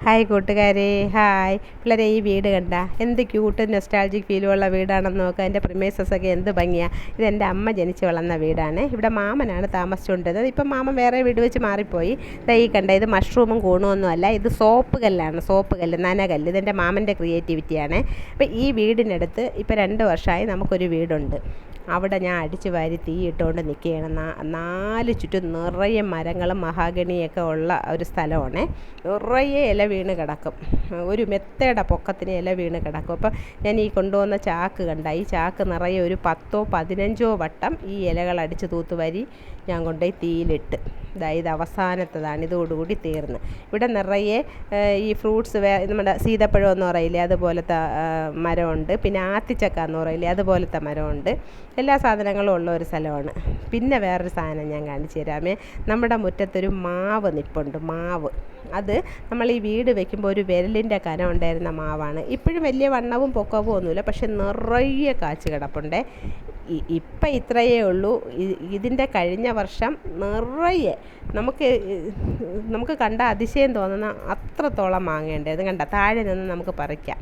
Hi കൂട്ടുകാരെ, hi പിള്ളേരെ. ഈ വീട് കണ്ട എന്ത് ക്യൂട്ട് നൊസ്റ്റാൾജിക് ഫീലുള്ള വീടാണെന്ന് നോക്കുക. എൻ്റെ പ്രിമൈസസൊക്കെ എന്ത് ഭംഗിയാണ്. ഇതെൻ്റെ അമ്മ ജനിച്ച് വളർന്ന വീടാണ്. ഇവിടെ മാമനാണ് താമസിച്ചുകൊണ്ടിരുന്നത്. ഇപ്പം മാമൻ വേറെ വീട് വെച്ച് മാറിപ്പോയി. ഈ കണ്ട ഇത് മഷ്റൂമും കൂണുമൊന്നും അല്ല, ഇത് സോപ്പ് കല്ലാണ്. സോപ്പ് കല്ല്, നനകല്ല്. ഇതെൻ്റെ മാമൻ്റെ ക്രിയേറ്റിവിറ്റിയാണ്. അപ്പം ഈ വീടിനടുത്ത് ഇപ്പം 2 വർഷമായി നമുക്കൊരു വീടുണ്ട്. അവിടെ ഞാൻ അടിച്ച് വാരി തീയിട്ടുകൊണ്ട് നിൽക്കുകയാണ്. 4 ചുറ്റും നിറയെ മരങ്ങളും മഹാഗണിയൊക്കെ ഉള്ള ഒരു സ്ഥലമാണ്. നിറയെ ഇല വീണ് കിടക്കും. ഒരു മെത്തയുടെ പൊക്കത്തിന് ഇല വീണ് കിടക്കും. അപ്പം ഞാൻ ഈ കൊണ്ടുവന്ന ചാക്ക് കണ്ട, ഈ ചാക്ക് നിറയെ ഒരു 10ഓ 15ഓ വട്ടം ഈ ഇലകൾ അടിച്ച് തൂത്തുവാരി ഞാൻ കൊണ്ടുപോയി തീയിലിട്ട്. ഇത് അവസാനത്തതാണ്, ഇതോടുകൂടി തീർന്ന്. ഇവിടെ നിറയെ ഈ ഫ്രൂട്ട്സ്, നമ്മുടെ സീതപ്പഴം എന്ന് പറയില്ലേ അതുപോലത്തെ മരമുണ്ട്. പിന്നെ ആത്തിച്ചക്ക എന്ന് പറയില്ലേ അതുപോലത്തെ മരമുണ്ട്. എല്ലാ സാധനങ്ങളും ഉള്ള ഒരു സ്ഥലമാണ്. പിന്നെ വേറൊരു സാധനം ഞാൻ കാണിച്ചു തരാമേ. നമ്മുടെ മുറ്റത്തൊരു മാവ് നിൽപ്പുണ്ട്. മാവ് അത് നമ്മൾ ഈ വീട് വെക്കുമ്പോൾ ഒരു വിരലിൻ്റെ കനം ഉണ്ടായിരുന്ന മാവാണ്. ഇപ്പോഴും വലിയ വണ്ണവും പൊക്കവും ഒന്നുമില്ല, പക്ഷെ നിറയെ കാച്ച് കിടപ്പുണ്ട്. ഇപ്പം ഇത്രയേ ഉള്ളൂ. ഇതിൻ്റെ കഴിഞ്ഞ വർഷം നിറയെ നമുക്ക് കണ്ട അതിശയം തോന്നുന്ന അത്രത്തോളം മാങ്ങയുണ്ട്. അത് കണ്ട താഴെ നിന്ന് നമുക്ക് പറിക്കാം.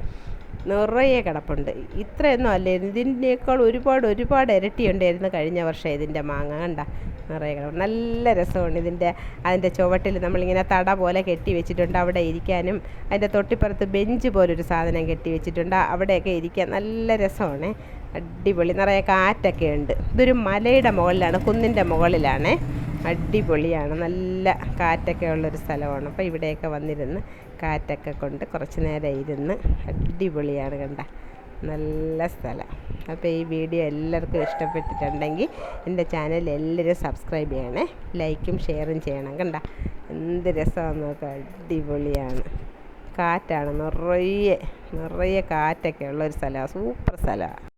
നിറയെ കിടപ്പുണ്ട്. ഇത്രയൊന്നും അല്ലായിരുന്നു, ഇതിൻ്റെയേക്കാൾ ഒരുപാട് ഇരട്ടി ഉണ്ടായിരുന്നു കഴിഞ്ഞ വർഷം ഇതിൻ്റെ മാങ്ങ. കണ്ട നിറയെ കിടപ്പുണ്ട്. നല്ല രസമാണ്. അതിൻ്റെ ചുവട്ടിൽ നമ്മളിങ്ങനെ തട പോലെ കെട്ടി വെച്ചിട്ടുണ്ട്, അവിടെ ഇരിക്കാനും. അതിൻ്റെ തൊട്ടിപ്പുറത്ത് ബെഞ്ച് പോലൊരു സാധനം കെട്ടി വെച്ചിട്ടുണ്ട്, അവിടെയൊക്കെ ഇരിക്കാൻ നല്ല രസമാണ്. അടിപൊളി. നിറയെ കാറ്റൊക്കെ ഉണ്ട്. ഇതൊരു മലയുടെ മുകളിലാണ്, കുന്നിൻ്റെ മുകളിലാണ്. അടിപൊളിയാണ്. നല്ല കാറ്റൊക്കെ ഉള്ളൊരു സ്ഥലമാണ്. അപ്പോൾ ഇവിടെയൊക്കെ വന്നിരുന്ന് കാറ്റൊക്കെ കൊണ്ട് കുറച്ച് നേരം ഇരുന്ന് അടിപൊളിയാണ്. കണ്ട നല്ല സ്ഥലം. അപ്പോൾ ഈ വീഡിയോ എല്ലാവർക്കും ഇഷ്ടപ്പെട്ടിട്ടുണ്ടെങ്കിൽ എൻ്റെ ചാനൽ എല്ലാവരും സബ്സ്ക്രൈബ് ചെയ്യണേ. ലൈക്കും ഷെയറും ചെയ്യണം. കണ്ട എന്ത് രസമാണെന്ന് നോക്കുക. അടിപൊളിയാണ്. കാറ്റാണ്, നിറയെ കാറ്റൊക്കെ ഉള്ളൊരു സ്ഥലമാണ്. സൂപ്പർ സ്ഥലമാണ്.